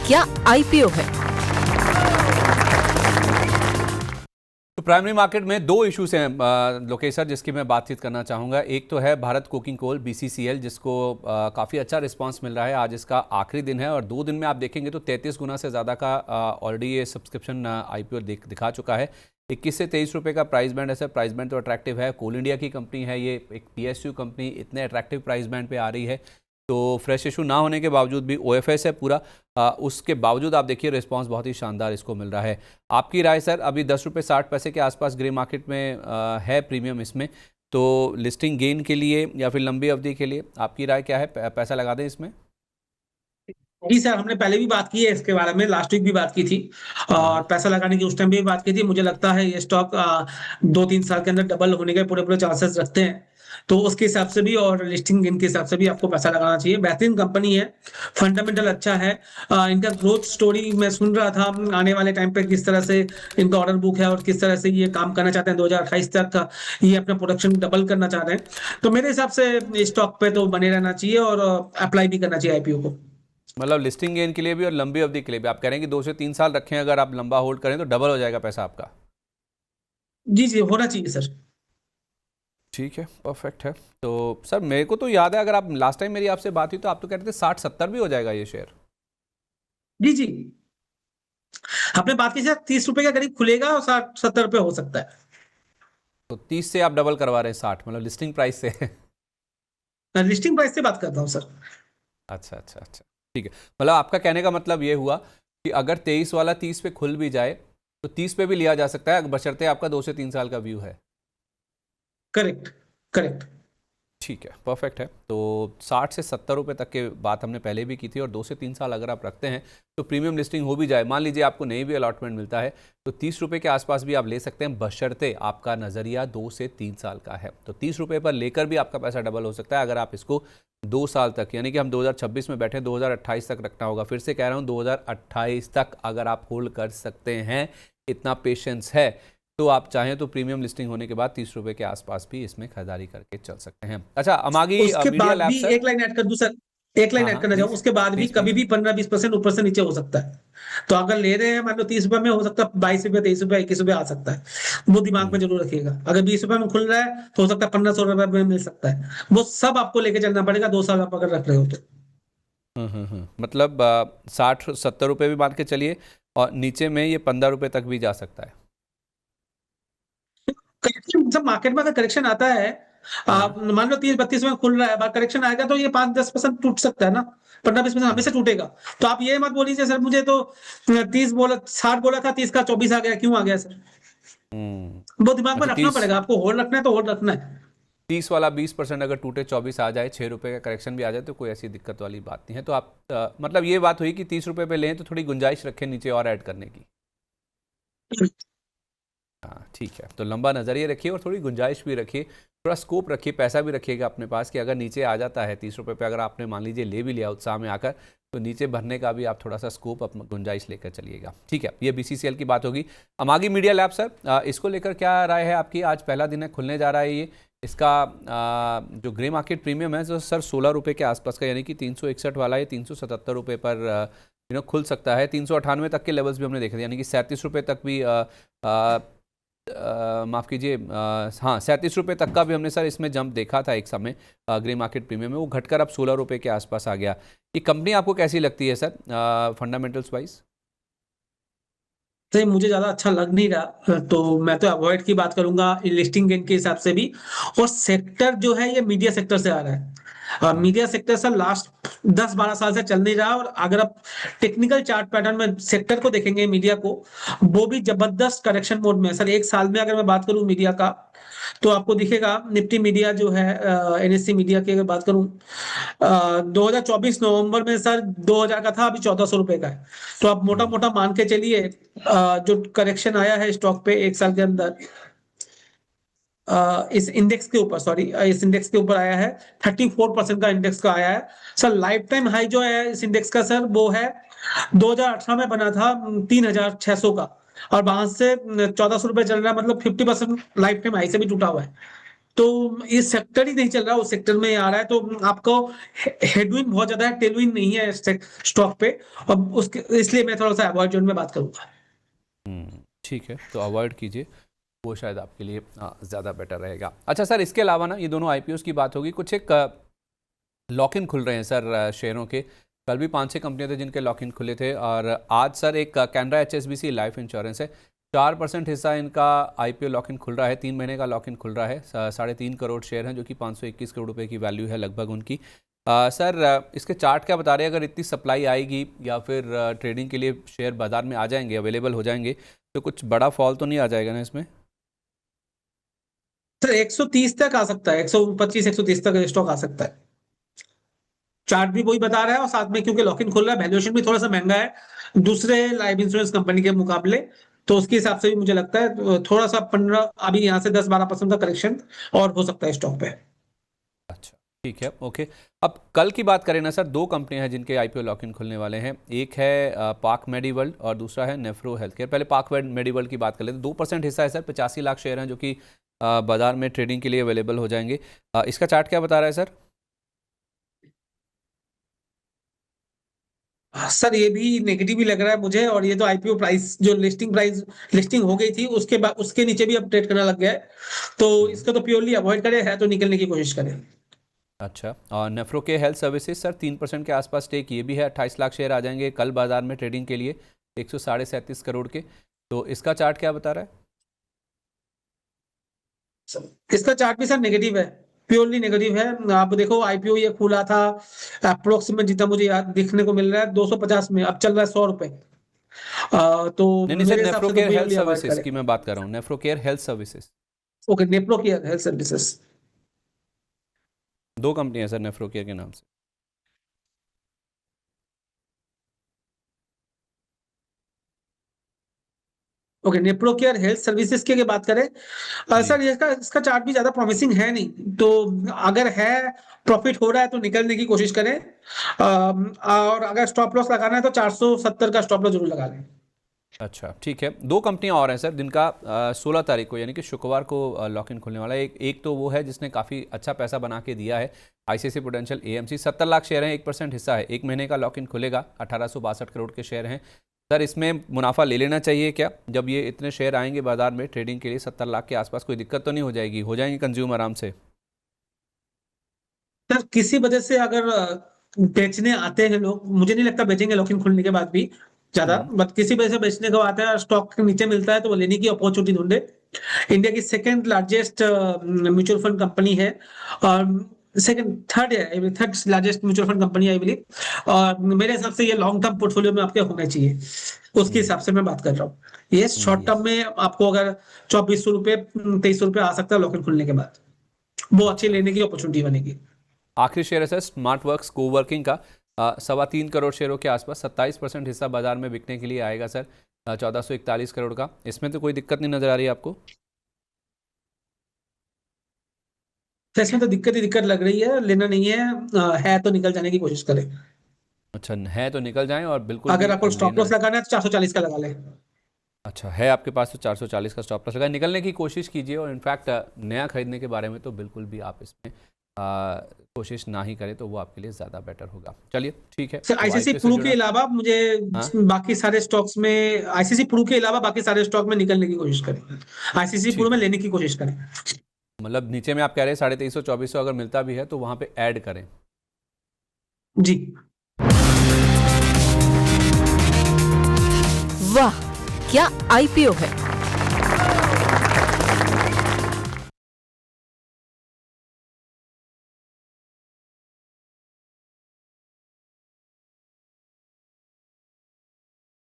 क्या आईपीओ है? तो प्राइमरी मार्केट में दो इश्यूज हैं लोकेश सर, जिसकी मैं बातचीत करना चाहूँगा। एक तो है भारत कोकिंग कोल बीसीसीएल, जिसको काफ़ी अच्छा रिस्पांस मिल रहा है। आज इसका आखिरी दिन है और 2 दिन में आप देखेंगे तो 33 गुना से ज़्यादा का ऑलरेडी ये सब्सक्रिप्शन आईपीओ दिखा चुका है। 21 से 23 रुपये का प्राइस बैंड है सर। प्राइस बैंड तो अट्रैक्टिव है। कोल इंडिया की कंपनी है ये, एक पीएसयू कंपनी इतने अट्रैक्टिव प्राइस बैंड पे आ रही है। तो फ्रेश इशू ना होने के बावजूद भी ओएफएस है पूरा, उसके बावजूद आप देखिए रिस्पांस बहुत ही शानदार इसको मिल रहा है। आपकी राय सर, अभी 10 रुपये 60 पैसे के आसपास ग्रे मार्केट में है प्रीमियम इसमें, तो लिस्टिंग गेन के लिए या फिर लंबी अवधि के लिए आपकी राय क्या है? पैसा लगा दें इसमें? जी सर, हमने पहले भी बात की है इसके बारे में, लास्ट वीक भी बात की थी और पैसा लगाने की उस टाइम भी बात की थी। मुझे लगता है ये स्टॉक 2-3 साल के अंदर डबल होने के पूरे पूरे चांसेस रखते हैं। तो उसके हिसाब से भी और लिस्टिंग गेन के हिसाब से भी आपको पैसा लगाना चाहिए। बेहतरीन कंपनी है, फंडामेंटल अच्छा है। इनका ग्रोथ स्टोरी मैं सुन रहा था, आने वाले टाइम पे किस तरह से इनका ऑर्डर बुक है और किस तरह से ये काम करना चाहते हैं। 2028 तक ये अपना प्रोडक्शन डबल करना चाह रहे हैं। तो मेरे हिसाब से स्टॉक पे तो बने रहना चाहिए और अप्लाई भी करना चाहिए आईपीओ को। मतलब लिस्टिंग गेन के लिए भी और लंबी अवधि के लिए भी आप कह रहे हैं कि 2 से 3 साल रखें, अगर आप लंबा होल्ड करें तो डबल हो जाएगा पैसा आपका। जी जी, होना चाहिए सर। ठीक है, परफेक्ट है। तो सर मेरे को तो याद है, अगर आप लास्ट टाइम मेरी आपसे बात हुई तो आप तो कह रहे थे 60-70 भी हो जाएगा ये शेयर। जी जी, आपने बात की सर, 30 रुपए के करीब खुलेगा और 60-70 रुपए हो सकता है। तो 30 से आप डबल करवा रहे हैं 60, मतलब लिस्टिंग प्राइस से। मैं लिस्टिंग प्राइस से बात करता हूँ सर। अच्छा अच्छा अच्छा, ठीक है। मतलब आपका कहने का मतलब ये हुआ कि अगर 23 वाला 30 पे खुल भी जाए तो 30 पे भी लिया जा सकता है, बशर्ते आपका 2 से 3 साल का व्यू है। Correct correct. ठीक है, परफेक्ट है। तो 60 से 70 रुपये तक के बात हमने पहले भी की थी, और 2 से 3 साल अगर आप रखते हैं तो प्रीमियम लिस्टिंग हो भी जाए, मान लीजिए आपको नहीं भी अलॉटमेंट मिलता है तो 30 रुपये के आसपास भी आप ले सकते हैं, बशर्ते आपका नज़रिया 2 से 3 साल का है। तो 30 रुपये पर लेकर भी आपका पैसा डबल हो सकता है अगर आप इसको 2 साल तक, यानी कि हम 2026 में बैठे 2028 तक रखना होगा। फिर से कह रहा हूँ 2028 तक अगर आप होल्ड कर सकते हैं, इतना पेशेंस है, तो आप चाहें तो प्रीमियम लिस्टिंग होने के बाद 30 रुपए के आसपास भी इसमें खरीदारी करके चल सकते हैं। अच्छा, अमागी उसके मीडिया बाद लैब भी सर। एक लाइन ऐड कर दूं सर, एक लाइन हाँ ऐड हाँ करना चाहूँ, प्लीज उसके बाद भी प्लीज कभी प्लीज। भी 15-20% ऊपर से नीचे हो सकता है। तो अगर ले रहे हैं मान लो 30 रुपए में, हो सकता है 22 रुपए, 23 रुपए, 21 रुपए आ सकता है। वो दिमाग में जरूर रखिएगा। अगर 20 रुपए में खुल रहा है तो हो सकता है 1500 रुपए में मिल सकता है। वो सब आपको लेके चलना पड़ेगा, 2 साल आप अगर रख रहे हो तो। मतलब 60-70 रुपये भी मान के चलिए, और नीचे में ये 15 रुपये तक भी जा सकता है। करेक्शन, जब मार्केट में अगर करेक्शन आता है, आप हाँ, मान लो 30-32 में खुल रहा है, बाद करेक्शन आएगा तो ये 5-10% टूट सकता है ना। 15-20% हमेशा टूटेगा। तो आप ये मत बोलिए सर मुझे तो 30 बोला, 60 बोला था, 30 का 24 आ गया, क्यों आ गया सर? वो दिमाग में अच्छा रखना 30 पड़ेगा आपको। होल्ड रखना है तो होल्ड रखना है। 30 वाला 20% अगर टूटे 24 आ जाए, 6 रुपये का करेक्शन भी आ जाए, तो कोई ऐसी दिक्कत वाली बात नहीं है। तो आप मतलब ये बात हुई कि 30 रुपये पे लें तो थोड़ी गुंजाइश रखें नीचे और ऐड करने की। हाँ ठीक है, तो लंबा नज़रिए रखिए और थोड़ी गुंजाइश भी रखिए, थोड़ा स्कोप रखिए, पैसा भी रखिएगा अपने पास कि अगर नीचे आ जाता है 30 रुपये पे, अगर आपने मान लीजिए ले भी लिया उत्साह में आकर, तो नीचे भरने का भी आप थोड़ा सा स्कोप अपना गुंजाइश लेकर चलिएगा। ठीक है, ये बीसीसीएल की बात होगी। अमागी मीडिया लैब सर, इसको लेकर क्या राय है आपकी? आज पहला दिन है, खुलने जा रहा है ये। इसका जो ग्रे मार्केट प्रीमियम है जो सर 16 रुपये के आसपास का, यानी कि 361 वाला ये 377 रुपये पर खुल सकता है। 398 तक के लेवल्स भी हमने देखे थे, यानी कि 37 रुपये तक भी माफ़ कीजिए, हाँ 37 रुपये तक का भी हमने सर इसमें जंप देखा था एक समय ग्रे मार्केट प्रीमियम में। वो घटकर अब 16 रुपये के आसपास आ गया। ये कंपनी आपको कैसी लगती है सर फंडामेंटल्स वाइज? सही, मुझे ज्यादा अच्छा लग नहीं रहा, तो मैं तो अवॉइड की बात करूंगा लिस्टिंग गेन के हिसाब से भी। और सेक्टर जो है ये मीडिया सेक्टर से आ रहा है। मीडिया सेक्टर सर लास्ट 10-12 साल से चल नहीं रहा। और अगर आप टेक्निकल चार्ट पैटर्न में सेक्टर को देखेंगे, मीडिया को, वो भी जबरदस्त करेक्शन मोड में है सर। एक साल में अगर मैं बात करूं मीडिया का, तो आपको दिखेगा निफ्टी मीडिया जो है, एनएससी मीडिया की अगर बात करूं, 2024 नवंबर में सर 2000 का था, अभी 1400 रुपए का है। तो आप मोटा मोटा मान के चलिए, जो करेक्शन आया है स्टॉक पे एक साल के अंदर, इस इंडेक्स के ऊपर, सॉरी, इस इंडेक्स के ऊपर आया है 34% का इंडेक्स का आया है सर। लाइफ टाइम हाई जो है इस इंडेक्स का सर, वो है 2018 में बना था 3600 का, और वहां से 1400 रुपए चल रहा है, मतलब 50% लाइफ टाइम हाई से भी टूटा हुआ है। तो ये सेक्टर ही नहीं चल रहा, उस सेक्टर में आ रहा है, तो आपको हेडविंड बहुत ज्यादा है, टेलविंड नहीं है स्टॉक पे, और उसके इसलिए मैं थोड़ा सा अवॉइड जोन में बात करूंगा। ठीक है, तो अवॉइड कीजिए, वो शायद आपके लिए ज़्यादा बेटर रहेगा। अच्छा सर, इसके अलावा ना, ये दोनों आईपीओस की बात होगी, कुछ एक लॉक इन खुल रहे हैं सर शेयरों के। कल भी 5-6 कंपनियां थे जिनके लॉक इन खुले थे, और आज सर एक कैनरा HSBC लाइफ इंश्योरेंस है, 4% हिस्सा इनका आईपीओ लॉक इन खुल रहा है, 3 महीने का लॉक इन खुल रहा है, 3.5 करोड़ शेयर हैं, जो कि 521 करोड़ रुपए की वैल्यू है लगभग उनकी। सर इसके चार्ट क्या बता रहे हैं, अगर इतनी सप्लाई आएगी या फिर ट्रेडिंग के लिए शेयर बाजार में आ जाएंगे, अवेलेबल हो जाएंगे, तो कुछ बड़ा फॉल तो नहीं आ जाएगा ना इसमें? सर 130 तक आ सकता है, 125 130 तक स्टॉक आ सकता है। चार्ट भी वही बता रहा है, और साथ में क्योंकि लॉक इन खुल रहा है, वैल्यूएशन भी थोड़ा सा महंगा है दूसरे लाइफ इंश्योरेंस कंपनी के मुकाबले, तो उसके हिसाब से भी मुझे लगता है थोड़ा सा 15, अभी यहाँ से 10-12% का करेक्शन और हो सकता है स्टॉक पे। अच्छा ठीक है, ओके। अब कल की बात करें ना सर, 2 कंपनियां हैं जिनके आईपीओ लॉक इन खुलने वाले हैं, एक है पाक मेडिवर्ल्ड और दूसरा है नेफ्रो हेल्थ केयर। पहले पाक मेडिवर्ल्ड की बात कर लेते हैं। 2% हिस्सा है सर, 85 लाख शेयर हैं जो कि बाजार में ट्रेडिंग के लिए अवेलेबल हो जाएंगे। इसका चार्ट क्या बता रहा है सर? सर ये भी नेगेटिव ही लग रहा है मुझे, और ये तो आईपीओ प्राइस जो लिस्टिंग हो गई थी उसके बाद उसके नीचे भी अपडेट करने लग गया है, तो इसका तो प्योरली अवॉइड करें, है तो निकलने की कोशिश करें। अच्छा, और नेफ्रो के हेल्थ सर्विसेज सर 3% के आसपास स्टेक, ये भी है, 28 लाख शेयर आ जाएंगे कल बाजार में ट्रेडिंग के लिए, 137 करोड़ के। तो इसका चार्ट क्या बता रहा है? इसका चार्ट भी सर नेगेटिव है, प्योरली नेगेटिव है। आप देखो आईपीओ ये खुला था अप्रोक्सीमेट, जितना मुझे याद दिखने को मिल रहा है 250 में, अब चल रहा है 100 रुपए। तो नहीं सर, मेरे हिसाब नेफ्रो से तो care health purely avoid services करें। की मैं बात कर रहा हूँ, Nephro care health services. Okay, Nephro care health services. 2 कंपनियां सर नेफ्रो केयर के नाम से। Okay, Nephro care health services की अगर बात करें, जी। सर इसका इसका चार्ट भी ज्यादा प्रॉमिसिंग है नहीं, तो अगर है प्रॉफिट हो रहा है तो निकलने की कोशिश करें, और अगर स्टॉप लॉस लगाना है तो 470 का स्टॉप लॉस जरूर लगा लें। अच्छा ठीक है, 2 कंपनियां और हैं सर जिनका 16 तारीख को यानी कि शुक्रवार को लॉक इन खुलने वाला है। एक तो वो है जिसने काफ़ी अच्छा पैसा बना के दिया है, ICICI prudential AMC, 70 lakh share हैं, 1% हिस्सा है, 1 महीने का लॉक इन खुलेगा, 1862 करोड़ के शेयर हैं। सर इसमें मुनाफा ले लेना चाहिए क्या? जब ये इतने शेयर आएंगे बाजार में ट्रेडिंग के लिए 70 लाख के आसपास, कोई दिक्कत तो नहीं हो जाएगी? हो जाएंगे कंज्यूम आराम से? सर किसी वजह से अगर बेचने आते हैं लोग, मुझे नहीं लगता बेचेंगे लॉक इन खुलने के बाद भी ज्यादा, हम्म। बट किसी वजह से बेचने को आता है, स्टॉक के नीचे मिलता है, तो वो लेने की अपॉर्चुनिटी ढूंढे। इंडिया की second largest mutual fund company है, और सेकंड थर्ड है, third largest mutual fund company I believe, और मेरे हिसाब से ये लॉन्ग टर्म पोर्टफोलियो में आपके होना चाहिए, उसके हिसाब से मैं बात कर रहा हूँ। ये शॉर्ट यस। टर्म में आपको अगर 2400 रुपए 2300 रुपए आ सकता है लॉक इन खुलने के बाद, वो अच्छी अच्छा, लेने की अपॉर्चुनिटी बनेगी। आखिरी शेयर है सर स्मार्ट वर्क्स कोवर्किंग का, 3.25 करोड़ शेयरों के आसपास, 27% हिस्सा बाजार में बिकने के लिए आएगा सर, 1441 करोड़ का। इसमें तो कोई दिक्कत नहीं नजर आ रही है आपको? तो इसमें तो दिक्कत ही दिक्कत लग रही है, लेना नहीं है, है तो निकल जाने की कोशिश करें। अच्छा, है तो निकल जाएं, और बिल्कुल अगर भी आपको स्टॉप लेना लॉस है। लगाना है तो 440 का लगा ले। अच्छा, है आपके पास तो 440 का स्टॉप लॉस लगा, निकलने की कोशिश कीजिए, और इनफैक्ट नया खरीदने के बारे में तो बिल्कुल भी आप इसमें कोशिश ना ही करें, तो वो आपके लिए ज़्यादा बेटर होगा। चलिए ठीक है, सर तो आईसीसी आईपीओ से प्रू के जुड़ा। अलावा मुझे हाँ बाकी सारे स्टॉक्स में, आईसीसी प्रू के अलावा बाकी सारे स्टॉक में निकलने की कोशिश करें, आईसीसी प्रू ठीक में है, लेने की कोशिश करें। मतलब नीचे में आप कह रहे हैं 2300-2400 अगर मिलता भी है तो वहाँ पे ऐड करें। जी। वाह, क्या आईपीओ है!